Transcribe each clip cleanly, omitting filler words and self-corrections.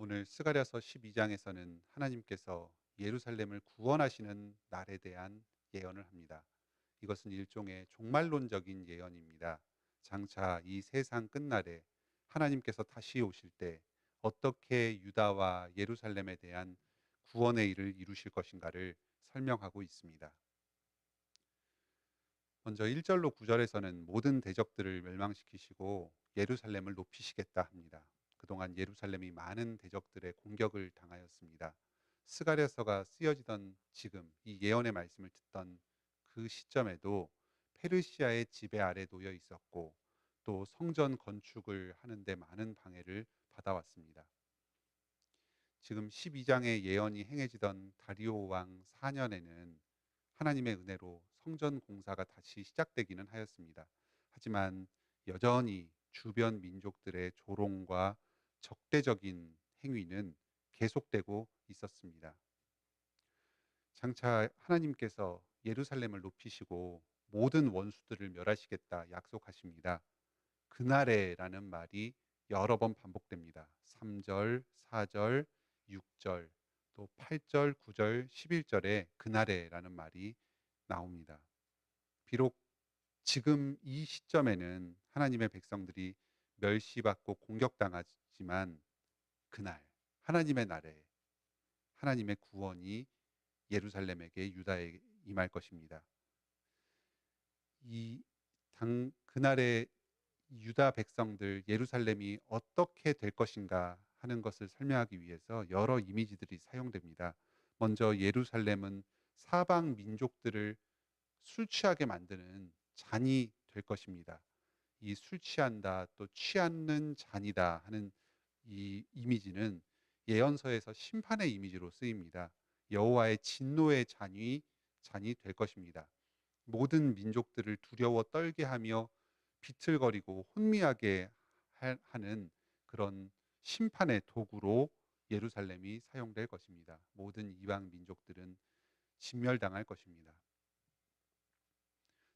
오늘 스가랴서 12장에서는 하나님께서 예루살렘을 구원하시는 날에 대한 예언을 합니다. 이것은 일종의 종말론적인 예언입니다. 장차 이 세상 끝날에 하나님께서 다시 오실 때 어떻게 유다와 예루살렘에 대한 구원의 일을 이루실 것인가를 설명하고 있습니다. 먼저 1절로 9절에서는 모든 대적들을 멸망시키시고 예루살렘을 높이시겠다 합니다. 그동안 예루살렘이 많은 대적들의 공격을 당하였습니다. 스가랴서가 쓰여지던 지금 이 예언의 말씀을 듣던 그 시점에도 페르시아의 지배 아래 놓여 있었고 또 성전 건축을 하는데 많은 방해를 받아왔습니다. 지금 12장의 예언이 행해지던 다리오 왕 4년에는 하나님의 은혜로 성전 공사가 다시 시작되기는 하였습니다. 하지만 여전히 주변 민족들의 조롱과 적대적인 행위는 계속되고 있었습니다. 장차 하나님께서 예루살렘을 높이시고 모든 원수들을 멸하시겠다 약속하십니다. 그날에라는 말이 여러 번 반복됩니다. 3절, 4절, 6절, 또 8절, 9절, 11절에 그날에라는 말이 나옵니다. 비록 지금 이 시점에는 하나님의 백성들이 멸시받고 공격당하지만 그날, 하나님의 날에 하나님의 구원이 예루살렘에게 유다에 임할 것입니다. 이 그날에 유다 백성들 예루살렘이 어떻게 될 것인가 하는 것을 설명하기 위해서 여러 이미지들이 사용됩니다. 먼저 예루살렘은 사방 민족들을 술 취하게 만드는 잔이 될 것입니다. 이 술 취한다 또 취하는 잔이다 하는 이 이미지는 예언서에서 심판의 이미지로 쓰입니다. 여호와의 진노의 잔이 될 것입니다. 모든 민족들을 두려워 떨게 하며 비틀거리고 혼미하게 하는 그런 심판의 도구로 예루살렘이 사용될 것입니다. 모든 이방 민족들은 진멸당할 것입니다.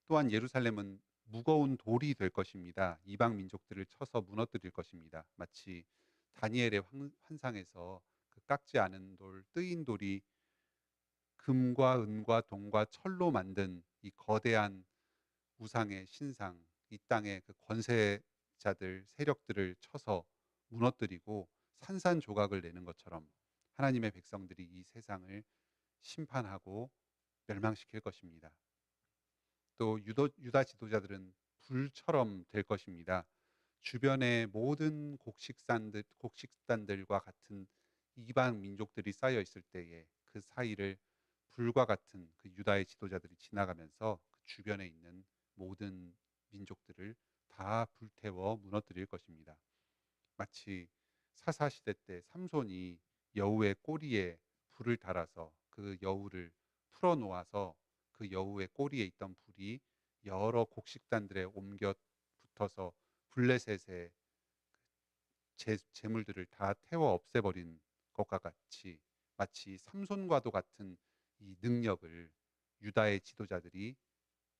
또한 예루살렘은 무거운 돌이 될 것입니다. 이방 민족들을 쳐서 무너뜨릴 것입니다. 마치 다니엘의 환상에서 그 깎지 않은 돌, 뜨인 돌이 금과 은과 동과 철로 만든 이 거대한 우상의 신상, 이 땅의 그 권세자들, 세력들을 쳐서 무너뜨리고 산산조각을 내는 것처럼 하나님의 백성들이 이 세상을 심판하고 멸망시킬 것입니다. 또 유다 지도자들은 불처럼 될 것입니다. 주변의 모든 곡식단들과 같은 이방 민족들이 쌓여 있을 때에 그 사이를 불과 같은 그 유다의 지도자들이 지나가면서 그 주변에 있는 모든 민족들을 다 불태워 무너뜨릴 것입니다. 마치 사사시대 때 삼손이 여우의 꼬리에 불을 달아서 그 여우를 풀어 놓아서 그 여우의 꼬리에 있던 불이 여러 곡식단들에 옮겨 붙어서 블레셋의 재물들을 다 태워 없애버린 것과 같이 마치 삼손과도 같은 이 능력을 유다의 지도자들이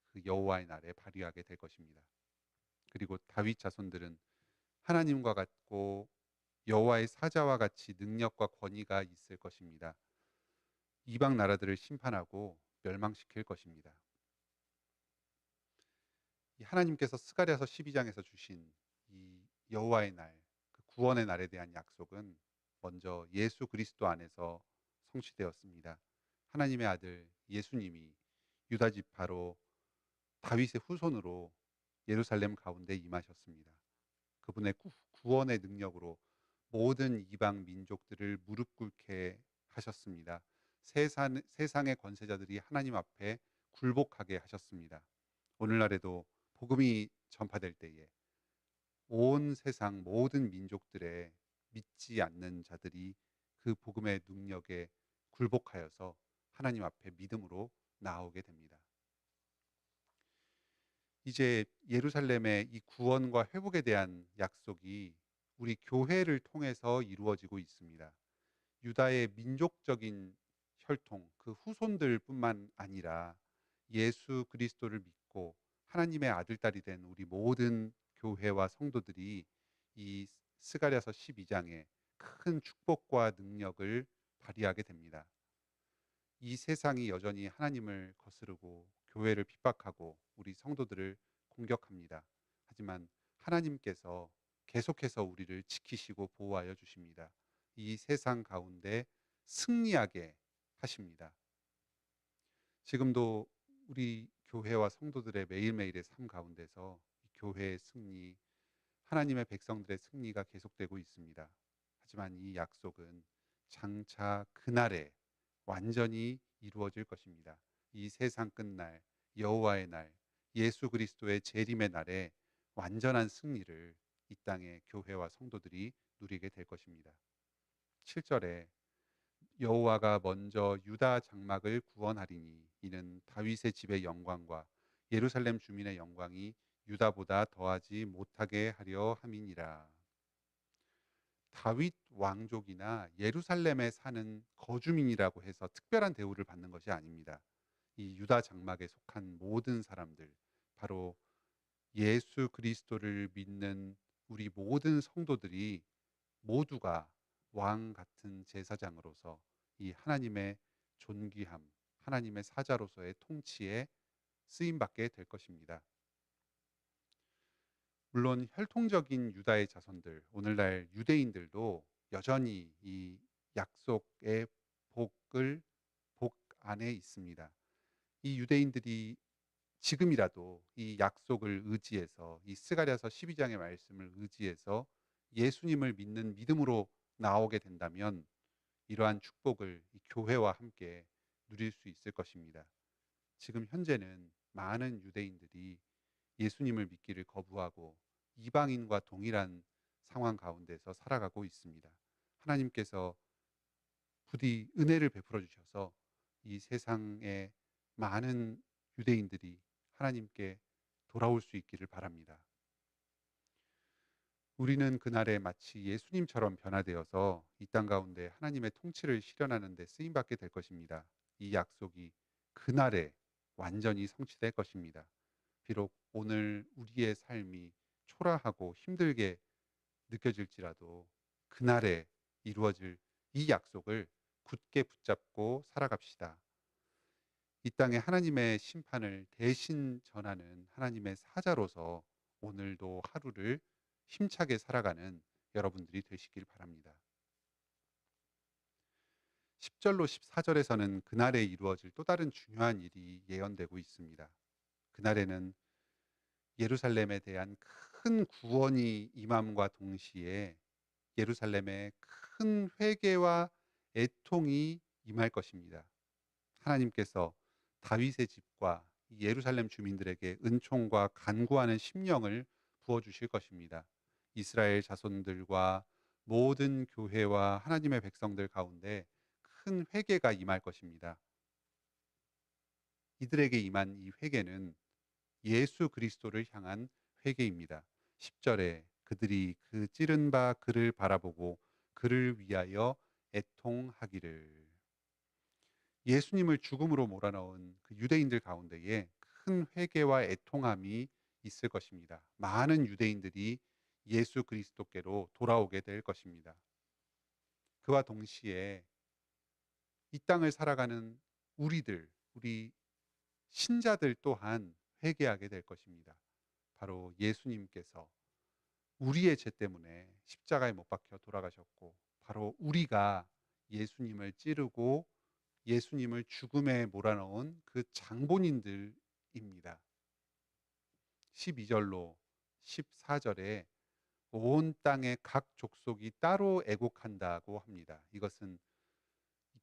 그 여호와의 날에 발휘하게 될 것입니다. 그리고 다윗 자손들은 하나님과 같고 여호와의 사자와 같이 능력과 권위가 있을 것입니다. 이방 나라들을 심판하고 멸망시킬 것입니다. 이 하나님께서 스가랴서 12장에서 주신 이 여호와의 날, 그 구원의 날에 대한 약속은 먼저 예수 그리스도 안에서 성취되었습니다. 하나님의 아들 예수님이 유다 지파로 다윗의 후손으로 예루살렘 가운데 임하셨습니다. 그분의 구원의 능력으로 모든 이방 민족들을 무릎 꿇게 하셨습니다. 세상의 권세자들이 하나님 앞에 굴복하게 하셨습니다. 오늘날에도 복음이 전파될 때에 온 세상 모든 민족들의 믿지 않는 자들이 그 복음의 능력에 굴복하여서 하나님 앞에 믿음으로 나오게 됩니다. 이제 예루살렘의 이 구원과 회복에 대한 약속이 우리 교회를 통해서 이루어지고 있습니다. 유다의 민족적인 혈통, 그 후손들뿐만 아니라 예수 그리스도를 믿고 하나님의 아들, 딸이 된 우리 모든 교회와 성도들이 이 스가랴서 12장에 큰 축복과 능력을 발휘하게 됩니다. 이 세상이 여전히 하나님을 거스르고 교회를 핍박하고 우리 성도들을 공격합니다. 하지만 하나님께서 계속해서 우리를 지키시고 보호하여 주십니다. 이 세상 가운데 승리하게 하십니다. 지금도 우리 교회와 성도들의 매일매일의 삶 가운데서 이 교회의 승리, 하나님의 백성들의 승리가 계속되고 있습니다. 하지만 이 약속은 장차 그날에 완전히 이루어질 것입니다. 이 세상 끝날, 여호와의 날, 예수 그리스도의 재림의 날에 완전한 승리를 이 땅의 교회와 성도들이 누리게 될 것입니다. 7절에 여호와가 먼저 유다 장막을 구원하리니 이는 다윗의 집의 영광과 예루살렘 주민의 영광이 유다보다 더하지 못하게 하려 함이니라. 다윗 왕족이나 예루살렘에 사는 거주민이라고 해서 특별한 대우를 받는 것이 아닙니다. 이 유다 장막에 속한 모든 사람들, 바로 예수 그리스도를 믿는 우리 모든 성도들이 모두가 왕 같은 제사장으로서 이 하나님의 존귀함, 하나님의 사자로서의 통치에 쓰임 받게 될 것입니다. 물론 혈통적인 유다의 자손들, 오늘날 유대인들도 여전히 이 약속의 복을 복 안에 있습니다. 이 유대인들이 지금이라도 이 약속을 의지해서 이 스가랴서 12장의 말씀을 의지해서 예수님을 믿는 믿음으로 나오게 된다면 이러한 축복을 이 교회와 함께 누릴 수 있을 것입니다. 지금 현재는 많은 유대인들이 예수님을 믿기를 거부하고 이방인과 동일한 상황 가운데서 살아가고 있습니다. 하나님께서 부디 은혜를 베풀어 주셔서 이 세상의 많은 유대인들이 하나님께 돌아올 수 있기를 바랍니다. 우리는 그날에 마치 예수님처럼 변화되어서 이 땅 가운데 하나님의 통치를 실현하는 데 쓰임 받게 될 것입니다. 이 약속이 그날에 완전히 성취될 것입니다. 비록 오늘 우리의 삶이 초라하고 힘들게 느껴질지라도 그날에 이루어질 이 약속을 굳게 붙잡고 살아갑시다. 이 땅에 하나님의 심판을 대신 전하는 하나님의 사자로서 오늘도 하루를 힘차게 살아가는 여러분들이 되시길 바랍니다. 10절로 14절에서는 그날에 이루어질 또 다른 중요한 일이 예언되고 있습니다. 그날에는 예루살렘에 대한 큰 구원이 임함과 동시에 예루살렘에 큰 회개와 애통이 임할 것입니다. 하나님께서 다윗의 집과 예루살렘 주민들에게 은총과 간구하는 심령을 부어 주실 것입니다. 이스라엘 자손들과 모든 교회와 하나님의 백성들 가운데 큰 회개가 임할 것입니다. 이들에게 임한 이 회개는 예수 그리스도를 향한 회개입니다. 10절에 그들이 그 찌른 바 그를 바라보고 그를 위하여 애통하기를. 예수님을 죽음으로 몰아넣은 그 유대인들 가운데에 큰 회개와 애통함이 있을 것입니다. 많은 유대인들이 예수 그리스도께로 돌아오게 될 것입니다. 그와 동시에 이 땅을 살아가는 우리 신자들 또한 회개하게 될 것입니다. 바로 예수님께서 우리의 죄 때문에 십자가에 못 박혀 돌아가셨고, 바로 우리가 예수님을 찌르고 예수님을 죽음에 몰아넣은 그 장본인들입니다. 12절로 14절에 온 땅의 각 족속이 따로 애곡한다고 합니다. 이것은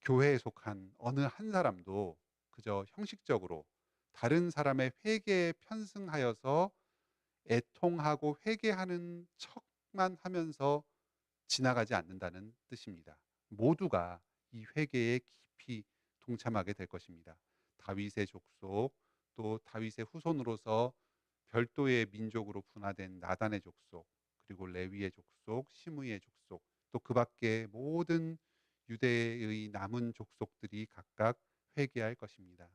교회에 속한 어느 한 사람도 그저 형식적으로 다른 사람의 회개에 편승하여서 애통하고 회개하는 척만 하면서 지나가지 않는다는 뜻입니다. 모두가 이 회개에 깊이 동참하게 될 것입니다. 다윗의 족속, 또 다윗의 후손으로서 별도의 민족으로 분화된 나단의 족속, 그리고 레위의 족속, 시므이의 족속, 또 그 밖에 모든 유대의 남은 족속들이 각각 회개할 것입니다.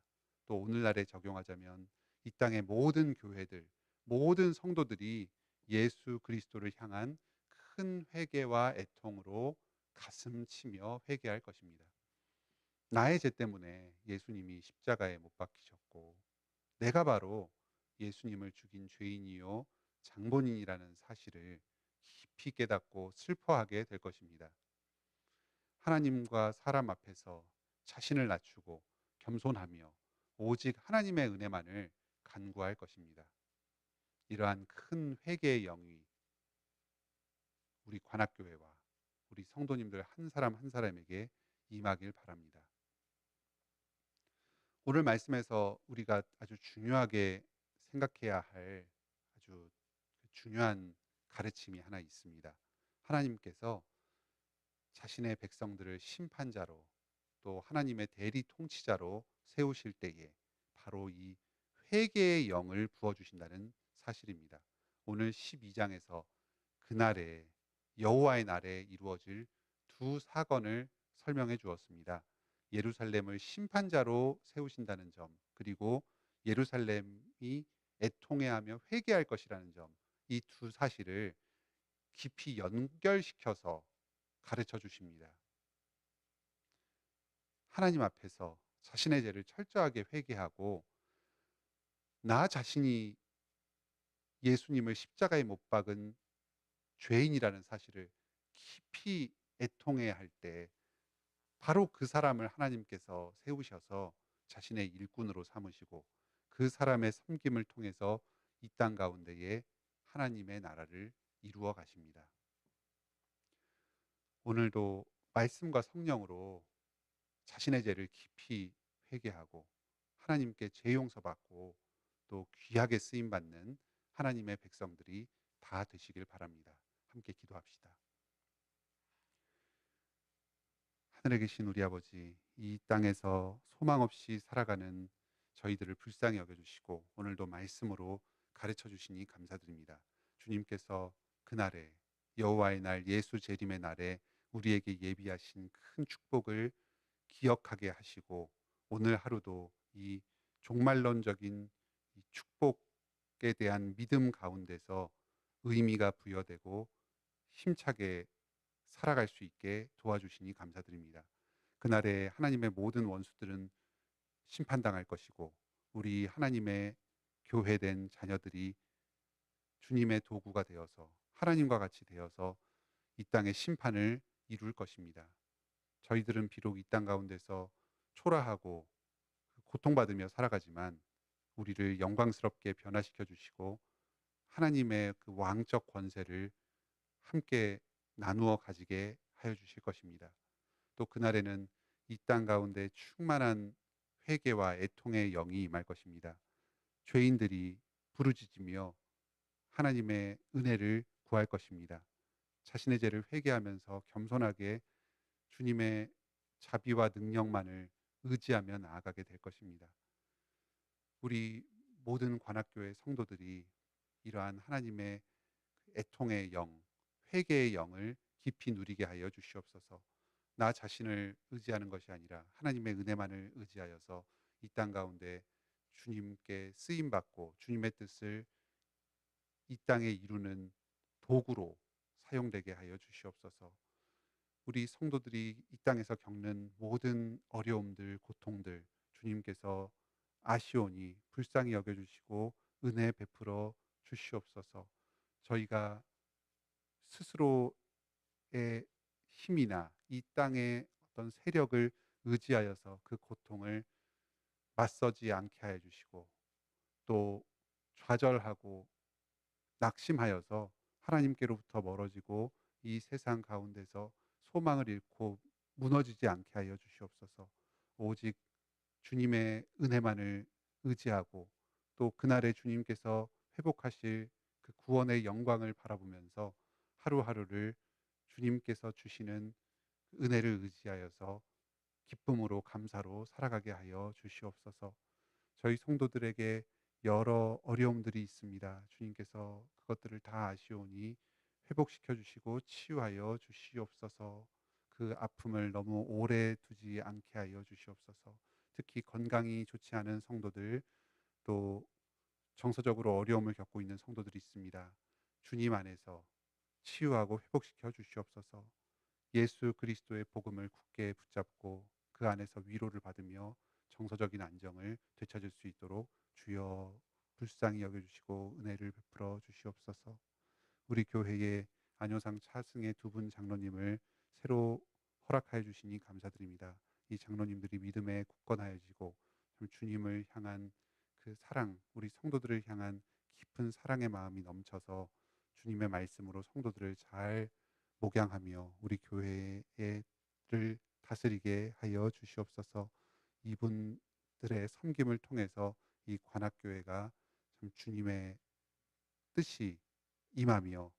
또 오늘날에 적용하자면 이 땅의 모든 교회들, 모든 성도들이 예수 그리스도를 향한 큰 회개와 애통으로 가슴 치며 회개할 것입니다. 나의 죄 때문에 예수님이 십자가에 못 박히셨고 내가 바로 예수님을 죽인 죄인이요 장본인이라는 사실을 깊이 깨닫고 슬퍼하게 될 것입니다. 하나님과 사람 앞에서 자신을 낮추고 겸손하며 오직 하나님의 은혜만을 간구할 것입니다. 이러한 큰 회개의 영이 우리 관악교회와 우리 성도님들 한 사람 한 사람에게 임하길 바랍니다. 오늘 말씀에서 우리가 아주 중요하게 생각해야 할 아주 중요한 가르침이 하나 있습니다. 하나님께서 자신의 백성들을 심판자로 또 하나님의 대리 통치자로 세우실 때에 바로 이 회개의 영을 부어주신다는 사실입니다. 오늘 12장에서 그날에 여호와의 날에 이루어질 두 사건을 설명해 주었습니다. 예루살렘을 심판자로 세우신다는 점, 그리고 예루살렘이 애통해하며 회개할 것이라는 점, 이 두 사실을 깊이 연결시켜서 가르쳐 주십니다. 하나님 앞에서 자신의 죄를 철저하게 회개하고 나 자신이 예수님을 십자가에 못 박은 죄인이라는 사실을 깊이 애통해야 할 때 바로 그 사람을 하나님께서 세우셔서 자신의 일꾼으로 삼으시고 그 사람의 섬김을 통해서 이 땅 가운데에 하나님의 나라를 이루어 가십니다. 오늘도 말씀과 성령으로 자신의 죄를 깊이 회개하고 하나님께 죄 용서받고 또 귀하게 쓰임 받는 하나님의 백성들이 다 되시길 바랍니다. 함께 기도합시다. 하늘에 계신 우리 아버지, 이 땅에서 소망 없이 살아가는 저희들을 불쌍히 여겨주시고 오늘도 말씀으로 가르쳐 주시니 감사드립니다. 주님께서 그날에 여호와의 날 예수 재림의 날에 우리에게 예비하신 큰 축복을 기억하게 하시고 오늘 하루도 이 종말론적인 이 축복에 대한 믿음 가운데서 의미가 부여되고 힘차게 살아갈 수 있게 도와주시니 감사드립니다. 그날에 하나님의 모든 원수들은 심판당할 것이고 우리 하나님의 교회된 자녀들이 주님의 도구가 되어서 하나님과 같이 되어서 이 땅의 심판을 이룰 것입니다. 저희들은 비록 이 땅 가운데서 초라하고 고통받으며 살아가지만 우리를 영광스럽게 변화시켜 주시고 하나님의 그 왕적 권세를 함께 나누어 가지게 하여 주실 것입니다. 또 그날에는 이 땅 가운데 충만한 회개와 애통의 영이 임할 것입니다. 죄인들이 부르짖으며 하나님의 은혜를 구할 것입니다. 자신의 죄를 회개하면서 겸손하게 주님의 자비와 능력만을 의지하며 나아가게 될 것입니다. 우리 모든 관악교회 성도들이 이러한 하나님의 애통의 영, 회개의 영을 깊이 누리게 하여 주시옵소서. 나 자신을 의지하는 것이 아니라 하나님의 은혜만을 의지하여서 이 땅 가운데 주님께 쓰임 받고 주님의 뜻을 이 땅에 이루는 도구로 사용되게 하여 주시옵소서. 우리 성도들이 이 땅에서 겪는 모든 어려움들, 고통들 주님께서 아시오니 불쌍히 여겨주시고 은혜 베풀어 주시옵소서. 저희가 스스로의 힘이나 이 땅의 어떤 세력을 의지하여서 그 고통을 맞서지 않게 하여 주시고 또 좌절하고 낙심하여서 하나님께로부터 멀어지고 이 세상 가운데서 소망을 잃고 무너지지 않게 하여 주시옵소서. 오직 주님의 은혜만을 의지하고 또 그날에 주님께서 회복하실 그 구원의 영광을 바라보면서 하루하루를 주님께서 주시는 그 은혜를 의지하여서 기쁨으로 감사로 살아가게 하여 주시옵소서. 저희 성도들에게 여러 어려움들이 있습니다. 주님께서 그것들을 다 아시오니 회복시켜 주시고 치유하여 주시옵소서. 그 아픔을 너무 오래 두지 않게 하여 주시옵소서. 특히 건강이 좋지 않은 성도들 또 정서적으로 어려움을 겪고 있는 성도들이 있습니다. 주님 안에서 치유하고 회복시켜 주시옵소서. 예수 그리스도의 복음을 굳게 붙잡고 그 안에서 위로를 받으며 정서적인 안정을 되찾을 수 있도록 주여 불쌍히 여겨주시고 은혜를 베풀어 주시옵소서. 우리 교회에 안효상 차승의 두 분 장로님을 새로 허락하여 주시니 감사드립니다. 이 장로님들이 믿음에 굳건하여지고 주님을 향한 그 사랑, 우리 성도들을 향한 깊은 사랑의 마음이 넘쳐서 주님의 말씀으로 성도들을 잘 목양하며 우리 교회를 다스리게 하여 주시옵소서. 이분들의 섬김을 통해서 이 관악교회가 참 주님의 뜻이 임하며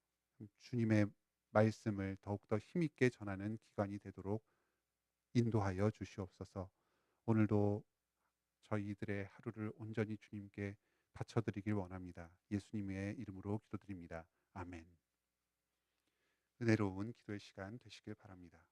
주님의 말씀을 더욱더 힘있게 전하는 기관이 되도록 인도하여 주시옵소서. 오늘도 저희들의 하루를 온전히 주님께 바쳐드리길 원합니다. 예수님의 이름으로 기도드립니다. 아멘. 은혜로운 기도의 시간 되시길 바랍니다.